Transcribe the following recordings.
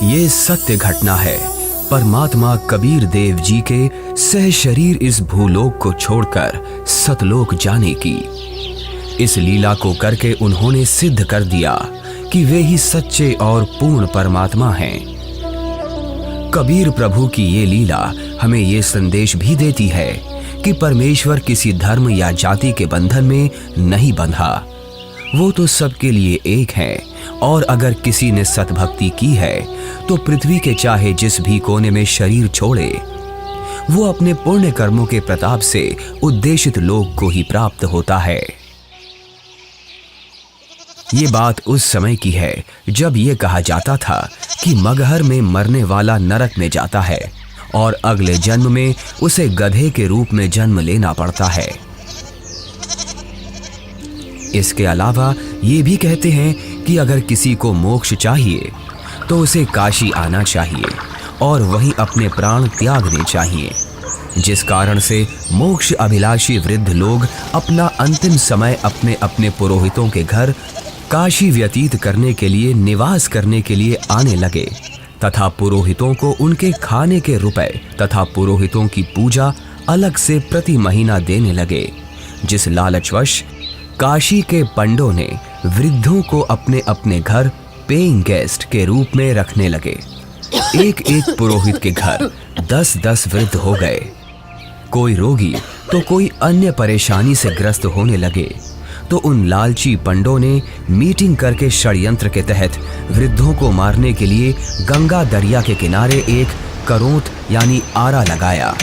ये सत्य घटना है परमात्मा कबीर देव जी के सह शरीर इस भूलोक को छोड़कर सतलोक जाने की। इस लीला को करके उन्होंने सिद्ध कर दिया कि वे ही सच्चे और पूर्ण परमात्मा हैं। कबीर प्रभु की ये लीला हमें ये संदेश भी देती है कि परमेश्वर किसी धर्म या जाति के बंधन में नहीं बंधा, वो तो सबके लिए एक है। और अगर किसी ने सतभक्ति की है तो पृथ्वी के चाहे जिस भी कोने में शरीर छोड़े, वो अपने पुण्य कर्मों के प्रताप से उद्देशित लोक को ही प्राप्त होता है। ये बात उस समय की है जब ये कहा जाता था कि मगहर में मरने वाला नरक में जाता है और अगले जन्म में उसे गधे के रूप में जन्म लेना पड़ता है। इसके अलावा ये भी कहते हैं कि अगर किसी को मोक्ष चाहिए तो उसे काशी आना चाहिए और वहीं अपने प्राण त्यागने चाहिए, जिस कारण से मोक्ष अभिलाषी वृद्ध लोग अपना अंतिम समय अपने अपने पुरोहितों के घर काशी व्यतीत करने के लिए, निवास करने के लिए आने लगे तथा पुरोहितों को उनके खाने के रुपए तथा पुरोहितों की पूजा अलग से प्रति महीना देने लगे, जिस लालचवश काशी के पंडों ने वृद्धों को अपने अपने घर पेइंग गेस्ट के रूप में रखने लगे। एक एक पुरोहित के घर 10-10 वृद्ध हो गए। कोई रोगी तो कोई अन्य परेशानी से ग्रस्त होने लगे तो उन लालची पंडों ने मीटिंग करके षड्यंत्र के तहत वृद्धों को मारने के लिए गंगा दरिया के किनारे एक करोंत यानी आरा लगाया।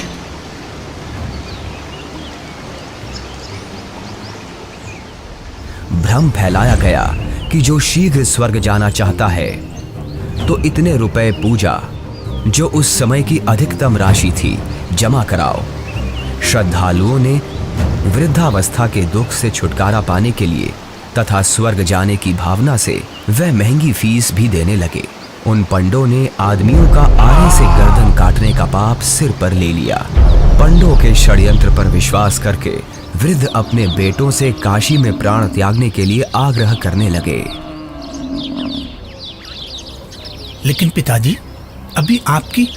भ्रम फैलाया गया कि जो शीघ्र स्वर्ग जाना चाहता है तो इतने रुपए पूजा, जो उस समय की अधिकतम राशि थी, जमा कराओ। श्रद्धालुओं ने वृद्धावस्था के दुख से छुटकारा पाने के लिए तथा स्वर्ग जाने की भावना से वह महंगी फीस भी देने लगे। उन पंडों ने आदमियों का आरे से गर्दन काटने का पाप सिर पर ले लिया। पंडों के षड्यंत्र पर विश्वास करके वृद्ध अपने बेटों से काशी में प्राण त्यागने के लिए आग्रह करने लगे। लेकिन पिताजी, अभी आपकी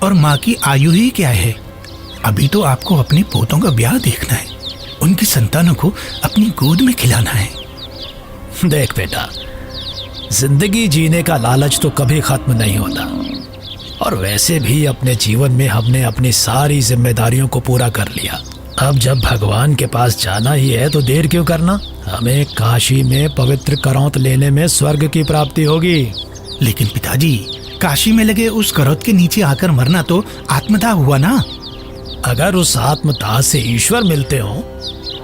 और माँ की आयु ही क्या है? अभी तो आपको अपने पोतों का ब्याह देखना है, उनकी संतानों को अपनी गोद में खिलाना है। देख बेटा, जिंदगी जीने का लालच तो कभी खत्म नहीं होता, और वैसे भी अपने जीवन में हमने अपनी सारी जिम्मेदारियों को पूरा कर लिया। अब जब भगवान के पास जाना ही है तो देर क्यों करना? हमें काशी में पवित्र करौंत लेने में स्वर्ग की प्राप्ति होगी। लेकिन पिताजी, काशी में लगे उस करौत के नीचे आकर मरना तो आत्मदाह हुआ ना? अगर उस आत्मदाह से ईश्वर मिलते हो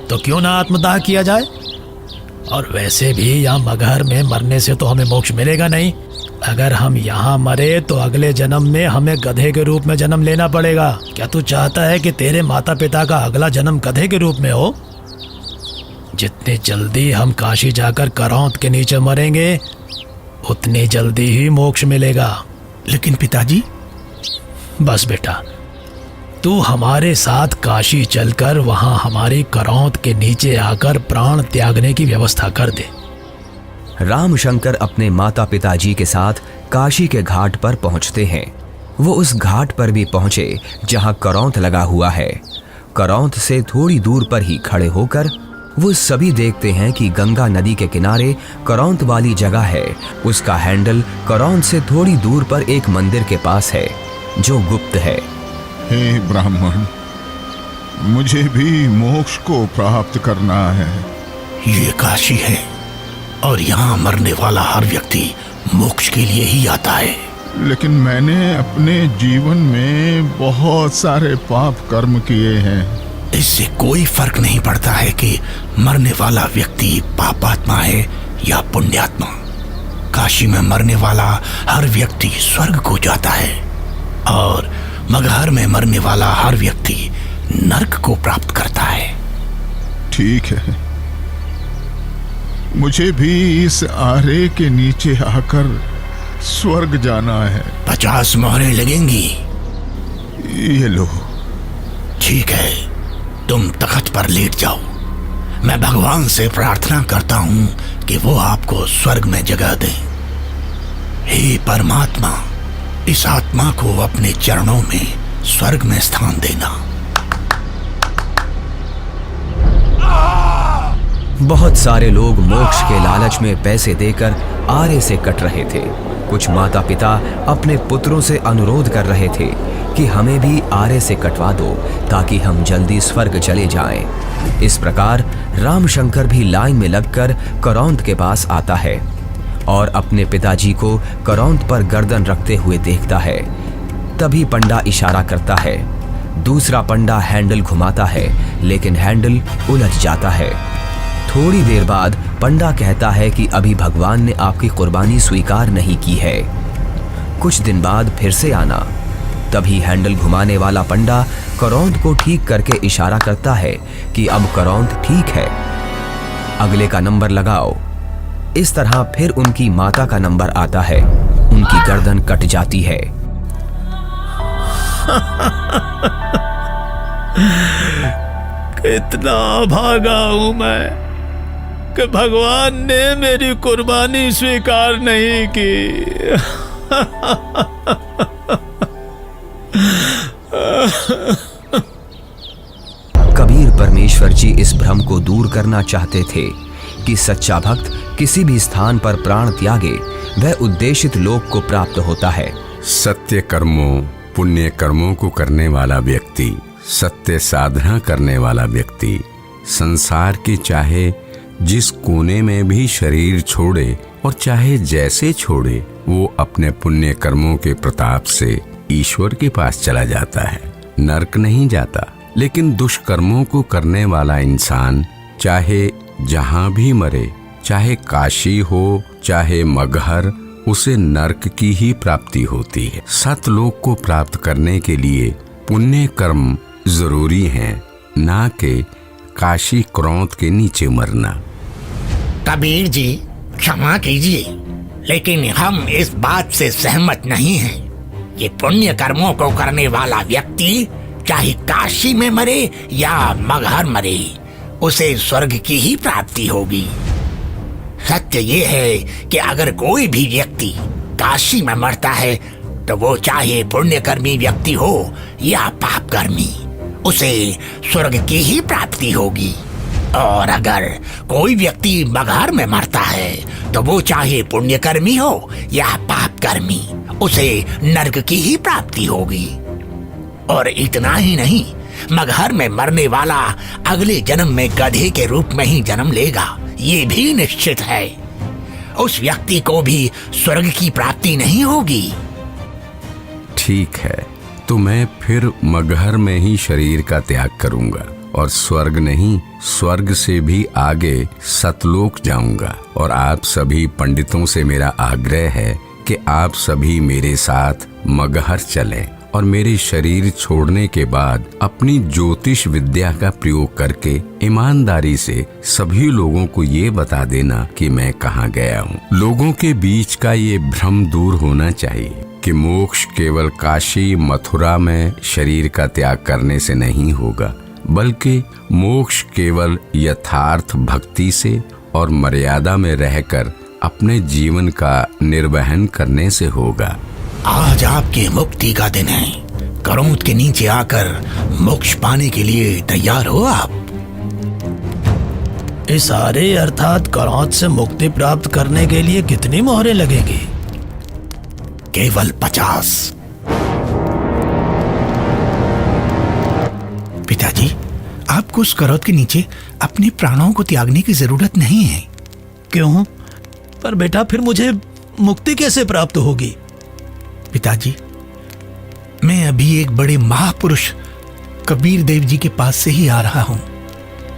तो क्यों ना आत्मदाह किया जाए? और वैसे भी यहाँ मगहर में मरने से तो हमें मोक्ष मिलेगा नहीं। अगर हम यहाँ मरे तो अगले जन्म में हमें गधे के रूप में जन्म लेना पड़ेगा। क्या तू चाहता है कि तेरे माता पिता का अगला जन्म गधे के रूप में हो? जितनी जल्दी हम काशी जाकर करौंत के नीचे मरेंगे उतनी जल्दी ही मोक्ष मिलेगा। लेकिन पिताजी। बस बेटा, तू हमारे साथ काशी चलकर वहां हमारी करौंत के नीचे आकर प्राण त्यागने की व्यवस्था कर दे। रामशंकर अपने माता पिताजी के साथ काशी के घाट पर पहुंचते हैं। वो उस घाट पर भी पहुंचे जहां करौंत लगा हुआ है। करौंत से थोड़ी दूर पर ही खड़े होकर वो सभी देखते हैं कि गंगा नदी के किनारे करौंत वाली जगह है, उसका हैंडल करौंत से थोड़ी दूर पर एक मंदिर के पास है जो गुप्त है। हे ब्राह्मण, मुझे भी मोक्ष को प्राप्त करना है। ये काशी है और यहाँ मरने वाला हर व्यक्ति मोक्ष के लिए ही आता है। लेकिन मैंने अपने जीवन में बहुत सारे पाप कर्म किए हैं। इससे कोई फर्क नहीं पड़ता है कि मरने वाला व्यक्ति पापात्मा है या पुण्यात्मा। काशी में मरने वाला हर व्यक्ति स्वर्ग को जाता है और मगहर में मरने वाला हर व्यक्ति नरक को प्राप्त करता है। ठीक है, मुझे भी इस आरे के नीचे आकर स्वर्ग जाना है। 50 मोहरें लगेंगी। ये लो। ठीक है, तुम तख्त पर लेट जाओ। मैं भगवान से प्रार्थना करता हूँ कि वो आपको स्वर्ग में जगह दे। हे परमात्मा, इस आत्मा को अपने चरणों में स्वर्ग में स्थान देना। बहुत सारे लोग मोक्ष के लालच में पैसे देकर आरे से कट रहे थे। कुछ माता पिता अपने पुत्रों से अनुरोध कर रहे थे कि हमें भी आरे से कटवा दो ताकि हम जल्दी स्वर्ग चले जाएं। इस प्रकार रामशंकर भी लाइन में लगकर करौंद के पास आता है और अपने पिताजी को करौंद पर गर्दन रखते हुए देखता है। तभी पंडा इशारा करता है। दूसरा पंडा हैंडल घुमाता है, लेकिन हैंडल उलझ जाता है। थोड़ी देर बाद पंडा कहता है कि अभी भगवान ने आपकी कुर्बानी स्वीकार नहीं की है, कुछ दिन बाद फिर से आना। तभी हैंडल घुमाने वाला पंडा करौंद को ठीक करके इशारा करता है कि अब करौंद ठीक है, अगले का नंबर लगाओ। इस तरह फिर उनकी माता का नंबर आता है। उनकी गर्दन कट जाती है। कितना भागा हूं मैं कि भगवान ने मेरी कुर्बानी स्वीकार नहीं की। कबीर परमेश्वर जी इस भ्रम को दूर करना चाहते थे कि सच्चा भक्त किसी भी स्थान पर प्राण त्यागे वह उद्देशित लोक को प्राप्त होता है। सत्य कर्मों, पुण्य कर्मों को करने वाला व्यक्ति, सत्य साधना करने वाला व्यक्ति संसार के चाहे जिस कोने में भी शरीर छोड़े और चाहे जैसे छोड़े, वो अपने पुण्य कर्मों के प्रताप से ईश्वर के पास चला जाता है, नरक नहीं जाता। लेकिन दुष्कर्मों को करने वाला इंसान चाहे जहां भी मरे, चाहे काशी हो चाहे मगहर, उसे नरक की ही प्राप्ति होती है। सतलोक को प्राप्त करने के लिए पुण्य कर्म जरूरी हैं, ना कि काशी क्रोध के नीचे मरना। कबीर जी क्षमा कीजिए, लेकिन हम इस बात से सहमत नहीं हैं। ये पुण्य कर्मों को करने वाला व्यक्ति चाहे काशी में मरे या मगहर मरे, उसे स्वर्ग की ही प्राप्ति होगी। सत्य ये है कि अगर कोई भी व्यक्ति काशी में मरता है तो वो चाहे पुण्यकर्मी व्यक्ति हो या पापकर्मी, उसे स्वर्ग की ही प्राप्ति होगी। और अगर कोई व्यक्ति मगहर में मरता है तो वो चाहे पुण्यकर्मी हो या पापकर्मी, उसे नरक की ही प्राप्ति होगी। और इतना ही नहीं, मगहर में मरने वाला अगले जन्म में गधे के रूप में ही जन्म लेगा, ये भी निश्चित है। उस व्यक्ति को भी स्वर्ग की प्राप्ति नहीं होगी। ठीक है, तो मैं फिर मगहर में ही शरीर का त्याग करूंगा और स्वर्ग नहीं, स्वर्ग से भी आगे सतलोक जाऊंगा। और आप सभी पंडितों से मेरा आग्रह है कि आप सभी मेरे साथ मगहर चलें और मेरे शरीर छोड़ने के बाद अपनी ज्योतिष विद्या का प्रयोग करके ईमानदारी से सभी लोगों को ये बता देना कि मैं कहाँ गया हूँ। लोगों के बीच का ये भ्रम दूर होना चाहिए कि मोक्ष केवल काशी मथुरा में शरीर का त्याग करने से नहीं होगा, बल्कि मोक्ष केवल यथार्थ भक्ति से और मर्यादा में रहकर अपने जीवन का निर्वहन करने से होगा। आज आपके मुक्ति का दिन है। करौंद के नीचे आकर मोक्ष पाने के लिए तैयार हो आप? इस आरे अर्थात करौंद से मुक्ति प्राप्त करने के लिए कितनी मोहरें लगेंगी? केवल 50। पिताजी, आपको उस करौंद के नीचे अपने प्राणों को त्यागने की जरूरत नहीं है। क्यों? पर बेटा फिर मुझे मुक्ति कैसे प्राप्त होगी? पिताजी, मैं अभी एक बड़े महापुरुष कबीर देव जी के पास से ही आ रहा हूं।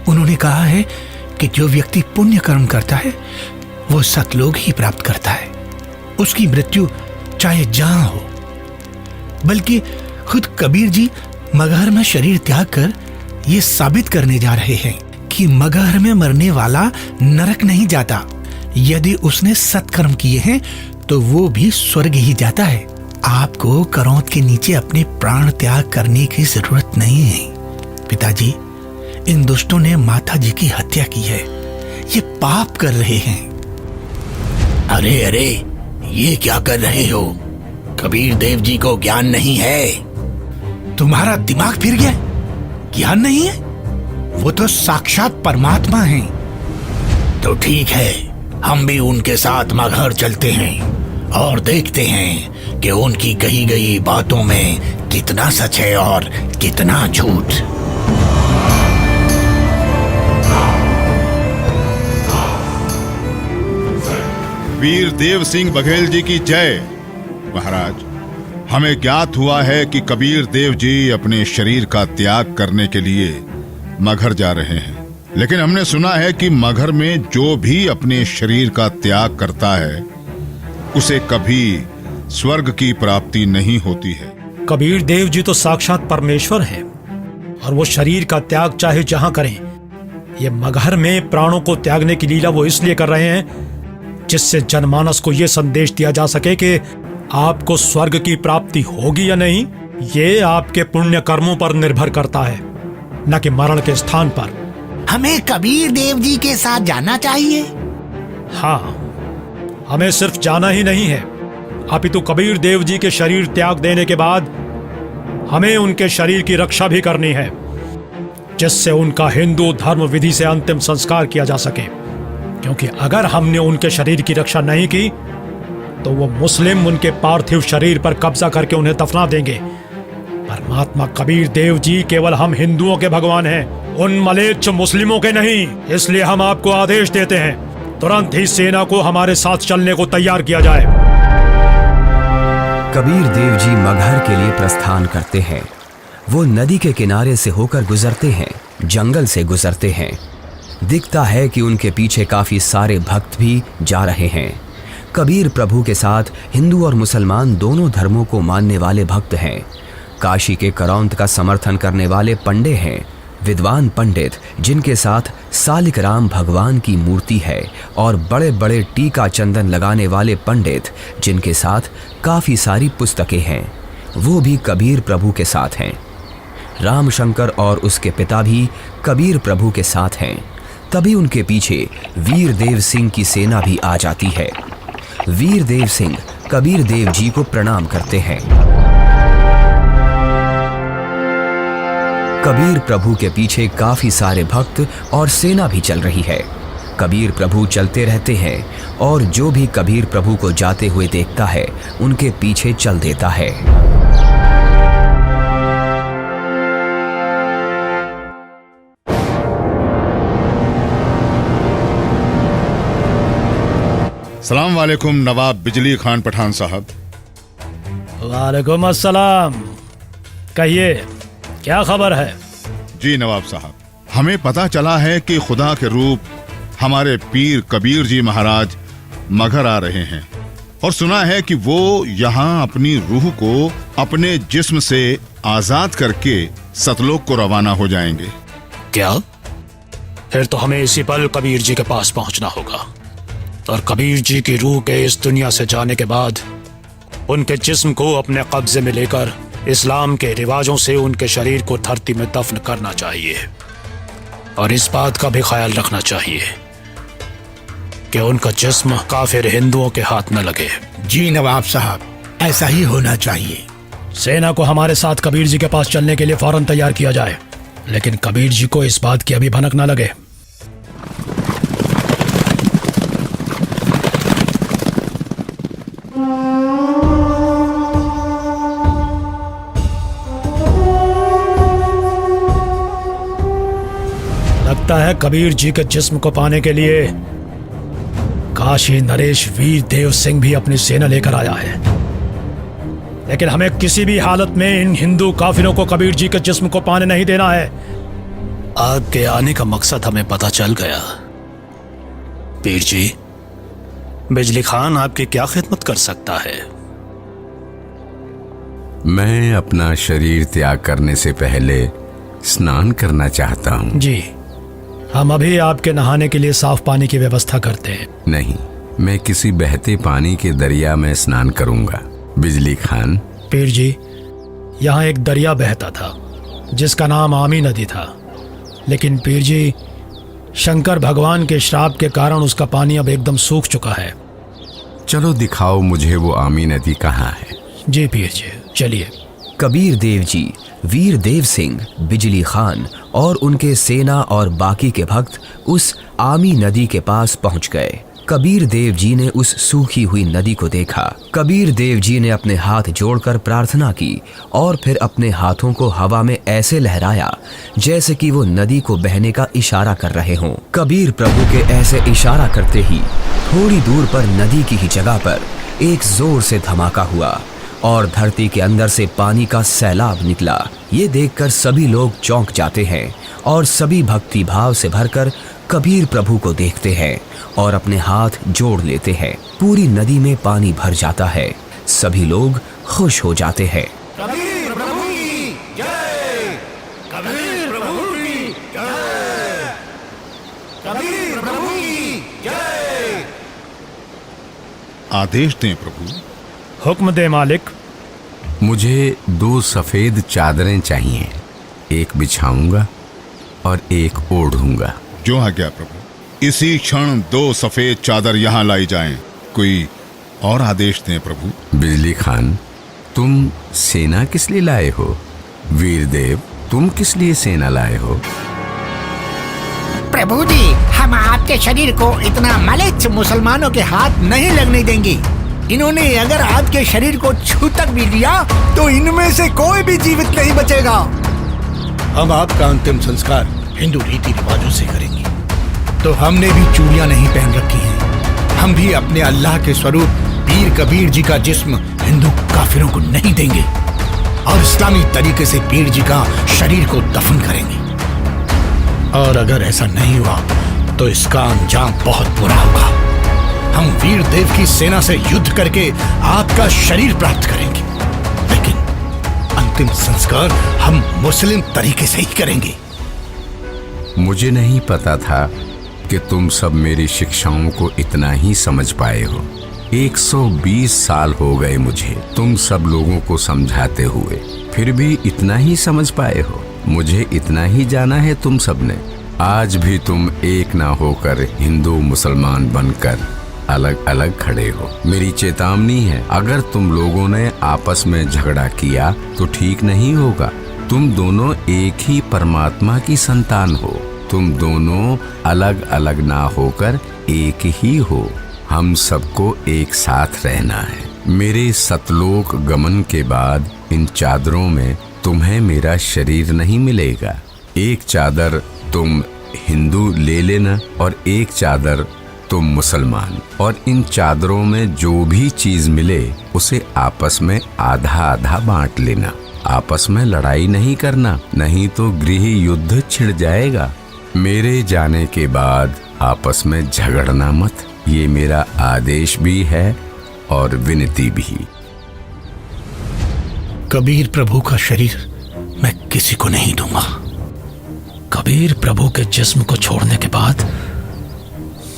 उन्होंने कहा है कि जो व्यक्ति पुण्य कर्म करता है वो सतलोक ही प्राप्त करता है। उसकी मृत्यु चाहे जहां हो। बल्कि खुद कबीर जी मगहर में शरीर त्याग कर ये साबित करने जा रहे हैं कि मगहर में मरने वाला नरक नहीं जाता। यदि उसने सत्कर्म किए हैं तो वो भी स्वर्ग ही जाता है। आपको करौंद के नीचे अपने प्राण त्याग करने की जरूरत नहीं है। पिताजी, इन दुष्टों ने माता जी की हत्या की है। ये पाप कर रहे हैं। अरे अरे, ये क्या कर रहे हो? कबीर देव जी को ज्ञान नहीं है। तुम्हारा दिमाग फिर गया? ज्ञान नहीं है? वो तो साक्षात परमात्मा हैं। तो ठीक है, हम भी उनके साथ मगहर चलते हैं और देखते हैं कि उनकी कही गई बातों में कितना सच है और कितना झूठ। वीर देव सिंह बघेल जी की जय। महाराज, हमें ज्ञात हुआ है कि कबीर देव जी अपने शरीर का त्याग करने के लिए मगहर जा रहे हैं, लेकिन हमने सुना है कि मगहर में जो भी अपने शरीर का त्याग करता है उसे कभी स्वर्ग की प्राप्ति नहीं होती है। कबीर देव जी तो साक्षात परमेश्वर हैं और वो शरीर का त्याग चाहे जहां करें। ये मगहर में प्राणों को त्यागने की लीला वो इसलिए कर रहे हैं जिससे जनमानस को ये संदेश दिया जा सके कि आपको स्वर्ग की प्राप्ति होगी या नहीं, ये आपके पुण्य कर्मों पर निर्भर करता है, न कि मरण के स्थान पर। हमें कबीर देव जी के साथ जाना चाहिए। हाँ, हमें सिर्फ जाना ही नहीं है, अपितु कबीर देव जी के शरीर त्याग देने के बाद हमें उनके शरीर की रक्षा भी करनी है, जिससे उनका हिंदू धर्म विधि से अंतिम संस्कार किया जा सके। क्योंकि अगर हमने उनके शरीर की रक्षा नहीं की तो वो मुस्लिम उनके पार्थिव शरीर पर कब्जा करके उन्हें दफना देंगे। परमात्मा कबीर देव जी केवल हम हिंदुओं के भगवान हैं, उन मलेच्छ मुस्लिमों के नहीं। इसलिए हम आपको आदेश देते हैं, तुरंत ही सेना को हमारे साथ चलने को तैयार किया जाए। कबीर देव जी मगहर के लिए प्रस्थान करते हैं। वो नदी के किनारे से होकर गुजरते हैं, जंगल से गुजरते हैं। दिखता है कि उनके पीछे काफी सारे भक्त भी जा रहे हैं। कबीर प्रभु के साथ हिंदू और मुसलमान दोनों धर्मों को मानने वाले भक्त हैं। काशी के करौंत का समर्थन करने वाले पंडे हैं, विद्वान पंडित जिनके साथ सालिक राम भगवान की मूर्ति है, और बड़े बड़े टीका चंदन लगाने वाले पंडित जिनके साथ काफी सारी पुस्तकें हैं, वो भी कबीर प्रभु के साथ हैं। रामशंकर और उसके पिता भी कबीर प्रभु के साथ हैं। तभी उनके पीछे वीर देव सिंह की सेना भी आ जाती है। वीर देव सिंह कबीर देव जी को प्रणाम करते हैं। कबीर प्रभु के पीछे काफी सारे भक्त और सेना भी चल रही है। कबीर प्रभु चलते रहते हैं और जो भी कबीर प्रभु को जाते हुए देखता है उनके पीछे चल देता है। सलाम वालेकुम नवाब बिजली खान पठान साहब। वालेकुम अस्सलाम। कहिए, क्या खबर है? जी नवाब साहब, हमें पता चला है कि खुदा के रूप हमारे पीर कबीर जी महाराज मगहर आ रहे हैं, और सुना है कि वो यहाँ अपनी रूह को अपने जिस्म से आजाद करके सतलोक को रवाना हो जाएंगे। क्या? फिर तो हमें इसी पल कबीर जी के पास पहुंचना होगा, और कबीर जी की रूह के इस दुनिया से जाने के बाद उनके जिस्म को अपने कब्जे में लेकर इस्लाम के रिवाजों से उनके शरीर को धरती में दफन करना चाहिए। और इस बात का भी ख्याल रखना चाहिए कि उनका जिस्म काफिर हिंदुओं के हाथ न लगे। जी नवाब साहब, ऐसा ही होना चाहिए। सेना को हमारे साथ कबीर जी के पास चलने के लिए फौरन तैयार किया जाए, लेकिन कबीर जी को इस बात की अभी भनक न लगे। लगता है कबीर जी के जिस्म को पाने के लिए काशी नरेश वीर देव सिंह भी अपनी सेना लेकर आया है, लेकिन हमें किसी भी हालत में इन हिंदू काफिरों को कबीर जी के जिस्म को पाने नहीं देना है। आपके आने का मकसद हमें पता चल गया। पीर जी, बिजली खान आपकी क्या खिदमत कर सकता है? मैं अपना शरीर त्याग करने से पहले स्नान करना चाहता हूँ। जी, हम अभी आपके नहाने के लिए साफ पानी की व्यवस्था करते हैं। नहीं, मैं किसी बहते पानी के दरिया में स्नान करूंगा। बिजली खान। पीर जी, यहाँ एक दरिया बहता था जिसका नाम आमी नदी था, लेकिन पीर जी शंकर भगवान के श्राप के कारण उसका पानी अब एकदम सूख चुका है। चलो दिखाओ मुझे वो आमी नदी कहाँ है। जी पीर जी, चलिए। कबीर देव जी, वीर देव सिंह, बिजली खान और उनके सेना और बाकी के भक्त उस आमी नदी के पास पहुंच गए। कबीर देव जी ने उस सूखी हुई नदी को देखा। कबीर देव जी ने अपने हाथ जोड़कर प्रार्थना की और फिर अपने हाथों को हवा में ऐसे लहराया जैसे कि वो नदी को बहने का इशारा कर रहे हों। कबीर प्रभु के ऐसे इशारा करते ही थोड़ी दूर पर नदी की ही जगह पर एक जोर से धमाका हुआ और धरती के अंदर से पानी का सैलाब निकला। ये देखकर सभी लोग चौंक जाते हैं और सभी भक्ति भाव से भरकर कबीर प्रभु को देखते हैं और अपने हाथ जोड़ लेते हैं। पूरी नदी में पानी भर जाता है। सभी लोग खुश हो जाते हैं। कबीर प्रभु की जय, कबीर प्रभु की जय, कबीर प्रभु की जय। आदेश दें प्रभु। हुक्म दे मालिक। मुझे 2 सफेद चादरें चाहिए, एक बिछाऊंगा और एक ओढ़ूंगा। जो आज्ञा प्रभु। इसी क्षण 2 सफेद चादर यहाँ लाई जाएं। कोई और आदेश दें प्रभु। बिजली खान, तुम सेना किस लिए लाए हो? वीर देव, तुम किस लिए सेना लाए हो? प्रभु जी, हम आपके शरीर को इतना मलिच्छ मुसलमानों के हाथ नहीं लगने देंगे। इन्होंने अगर आपके शरीर को छू तक भी लिया तो इनमें से कोई भी जीवित नहीं बचेगा। हम आपका अंतिम संस्कार हिंदू रीति रिवाजों से करेंगे। तो हमने भी चूड़ियां नहीं पहन रखी हैं। हम भी अपने अल्लाह के स्वरूप पीर कबीर जी का जिस्म हिंदू काफिरों को नहीं देंगे और इस्लामी तरीके से पीर जी का शरीर को दफन करेंगे। और अगर ऐसा नहीं हुआ तो इसका अंजाम बहुत बुरा होगा। हम वीर देव की सेना से युद्ध करके आपका शरीर प्राप्त करेंगे, लेकिन अंतिम संस्कार हम मुस्लिम तरीके से ही करेंगे। मुझे नहीं पता था कि तुम सब मेरी शिक्षाओं को इतना ही समझ पाए हो। 120 साल हो गए मुझे तुम सब लोगों को समझाते हुए, फिर भी इतना ही समझ पाए हो। मुझे इतना ही जाना है तुम सब ने। आज भी तुम एक ना होकर हिंदू मुसलमान बनकर अलग अलग खड़े हो। मेरी चेतावनी है, अगर तुम लोगों ने आपस में झगड़ा किया तो ठीक नहीं होगा। तुम दोनों एक ही परमात्मा की संतान हो। तुम दोनों अलग अलग ना होकर एक ही हो। हम सबको एक साथ रहना है। मेरे सतलोक गमन के बाद इन चादरों में तुम्हें मेरा शरीर नहीं मिलेगा। एक चादर तुम हिंदू ले लेना और एक चादर तुम मुसलमान, और इन चादरों में जो भी चीज मिले उसे आपस में आधा आधा बांट लेना। आपस में लड़ाई नहीं करना, नहीं तो गृह युद्ध छिड़ जाएगा। मेरे जाने के बाद आपस में झगड़ना मत, ये मेरा आदेश भी है और विनती भी। कबीर प्रभु का शरीर मैं किसी को नहीं दूंगा। कबीर प्रभु के जिस्म को छोड़ने के बाद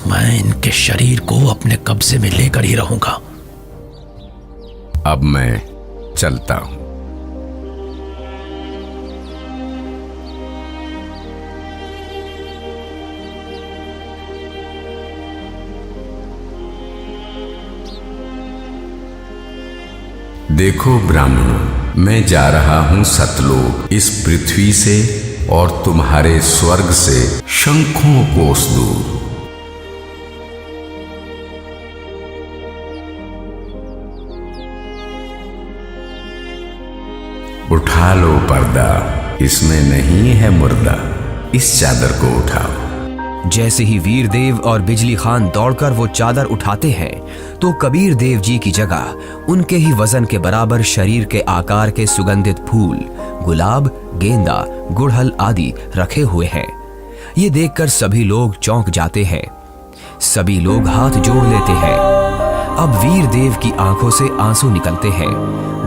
मैं इनके शरीर को अपने कब्जे में लेकर ही रहूंगा। अब मैं चलता हूं। देखो ब्राह्मणों, मैं जा रहा हूं सतलोक, इस पृथ्वी से और तुम्हारे स्वर्ग से शंखों कोस दूर। उठा लो पर्दा, इसमें नहीं है मुर्दा, इस चादर को उठाओ। जैसे ही वीर देव और बिजली खान दौड़कर वो चादर उठाते हैं तो कबीर देव जी की जगह उनके ही वजन के बराबर शरीर के आकार के सुगंधित फूल, गुलाब, गेंदा, गुड़हल आदि रखे हुए हैं। ये देखकर सभी लोग चौंक जाते हैं। सभी लोग हाथ जोड़ लेते हैं। अब वीर देव की आंखों से आंसू निकलते हैं।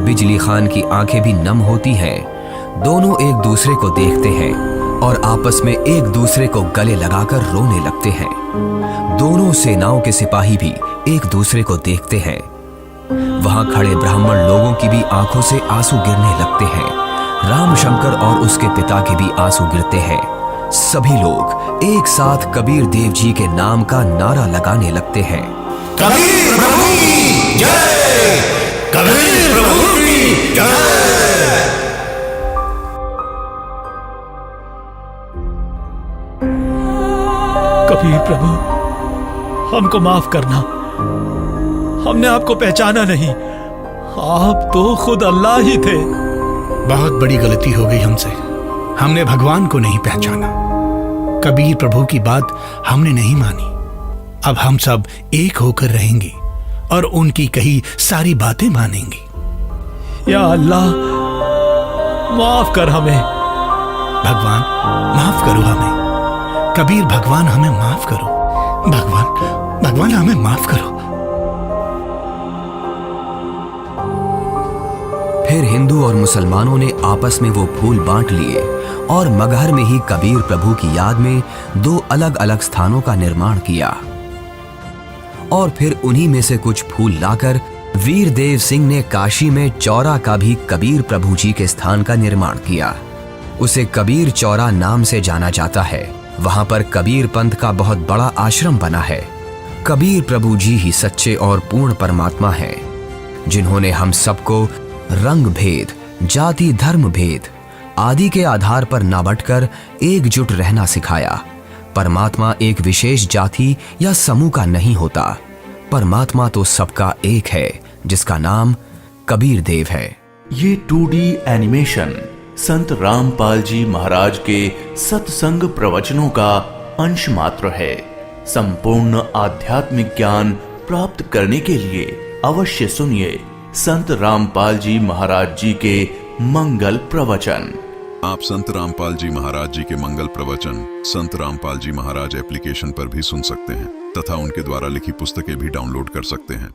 बिजली खान की आंखें भी नम होती हैं। दोनों एक दूसरे को देखते हैं और आपस में एक दूसरे को गले लगाकर रोने लगते हैं। दोनों सेनाओं के सिपाही भी एक दूसरे को देखते हैं। वहां खड़े ब्राह्मण लोगों की भी आंखों से आंसू गिरने लगते हैं। रामशंकर और उसके पिता के भी आंसू गिरते हैं। सभी लोग एक साथ कबीर देव जी के नाम का नारा लगाने लगते हैं। कबीर प्रभु की जय, कबीर प्रभु की जय। कबीर प्रभु, हमको माफ करना, हमने आपको पहचाना नहीं। आप तो खुद अल्लाह ही थे। बहुत बड़ी गलती हो गई हमसे, हमने भगवान को नहीं पहचाना। कबीर प्रभु की बात हमने नहीं मानी। अब हम सब एक होकर रहेंगे और उनकी कही सारी बातें मानेंगे। या अल्लाह, माफ कर हमें। भगवान माफ करो हमें। कबीर भगवान हमें माफ करो। भगवान हमें माफ करो। फिर हिंदू और मुसलमानों ने आपस में वो फूल बांट लिए और मगहर में ही कबीर प्रभु की याद में 2 अलग अलग स्थानों का निर्माण किया। और फिर उन्हीं में से कुछ फूल लाकर वीर देव सिंह ने काशी में चौरा का भी कबीर प्रभु जी के स्थान का निर्माण किया। उसे कबीर चौरा नाम से जाना जाता है। वहां पर कबीर पंथ का बहुत बड़ा आश्रम बना है। कबीर प्रभु जी ही सच्चे और पूर्ण परमात्मा हैं, जिन्होंने हम सबको रंग भेद, जाति धर्म भेद आदि के आधार पर ना बंटकर एकजुट रहना सिखाया। परमात्मा एक विशेष जाति या समूह का नहीं होता। परमात्मा तो सबका एक है, जिसका नाम कबीर देव है। ये 2D एनिमेशन संत रामपाल जी महाराज के सत्संग प्रवचनों का अंश मात्र है। संपूर्ण आध्यात्मिक ज्ञान प्राप्त करने के लिए अवश्य सुनिए संत रामपाल जी महाराज जी के मंगल प्रवचन। आप संत रामपाल जी महाराज जी के मंगल प्रवचन संत रामपाल जी महाराज एप्लीकेशन पर भी सुन सकते हैं तथा उनके द्वारा लिखी पुस्तकें भी डाउनलोड कर सकते हैं।